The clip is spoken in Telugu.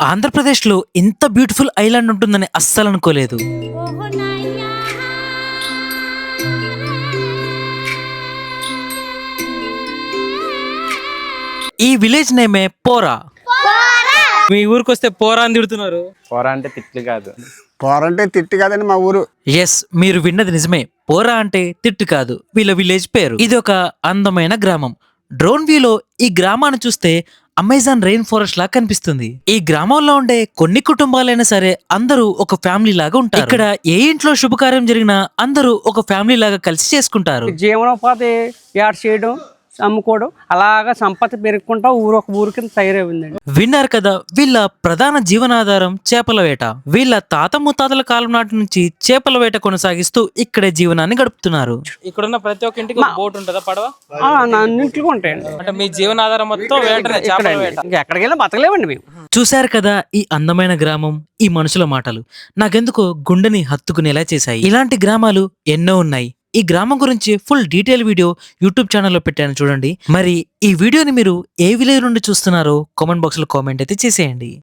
ఆంధ్రప్రదేశ్‌లో ఇంత బ్యూటిఫుల్ ఐలాండ్ ఉంటుందని అస్సలనుకోలేదు. ఈ విలేజ్ నేమే పోరా. మీ ఊరికొస్తే పోరా అని తిడుతున్నారు. పోరా అంటే తిట్లు కాదు. పోరంటే తిట్టి కాదండి మా ఊరు. ఎస్, మీరు విన్నది నిజమే. పోరా అంటే తిట్టు కాదు, వీళ్ళ విలేజ్ పేరు. ఇది ఒక అందమైన గ్రామం. డ్రోన్ వ్యూలో ఈ గ్రామాన్ని చూస్తే అమెజాన్ రెయిన్ ఫారెస్ట్ లాగా కనిపిస్తుంది. ఈ గ్రామంలో ఉండే కొన్ని కుటుంబాలైనా సరే అందరూ ఒక ఫ్యామిలీ లాగా ఉంటారు. ఇక్కడ ఏ ఇంట్లో శుభకార్యం జరిగినా అందరూ ఒక ఫ్యామిలీ లాగా కలిసి చేసుకుంటారు. జీవనోపాధి యాడ్ చేయడం, అమ్ముకోవడం, అలాగా సంపద పెరుగుకుంటా ఒక ఊరు కింద తయారైందండి. విన్నారు కదా, వీళ్ళ ప్రధాన జీవనాధారం చేపల వేట. వీళ్ళ తాత ముత్తాతల కాలం నాటి నుంచి చేపల వేట కొనసాగిస్తూ ఇక్కడే జీవనాన్ని గడుపుతున్నారు. ఇక్కడున్న ప్రతి ఒక్క ఇంటికి ఒక బోట్ ఉంటుందా, పడవ? అన్నింటిలో ఉంటాయండి. అంటే మీ జీవనాధారం మొత్తం వేటనే, చేపల వేట. ఇంకా ఎక్కడికి వెళ్ళినా బతకలేమండి మేము. చూశారు కదా ఈ అందమైన గ్రామం, ఈ మనుషుల మాటలు నాకెందుకో గుండెని హత్తుకునేలా చేశాయి. ఇలాంటి గ్రామాలు ఎన్నో ఉన్నాయి. ఈ గ్రామం గురించి ఫుల్ డీటెయిల్ వీడియో యూట్యూబ్ ఛానల్లో పెట్టాను చూడండి. మరి ఈ వీడియోని మీరు ఏ విలేజ్ నుండి చూస్తున్నారో కామెంట్ బాక్స్ లో కామెంట్ అయితే చేసేయండి.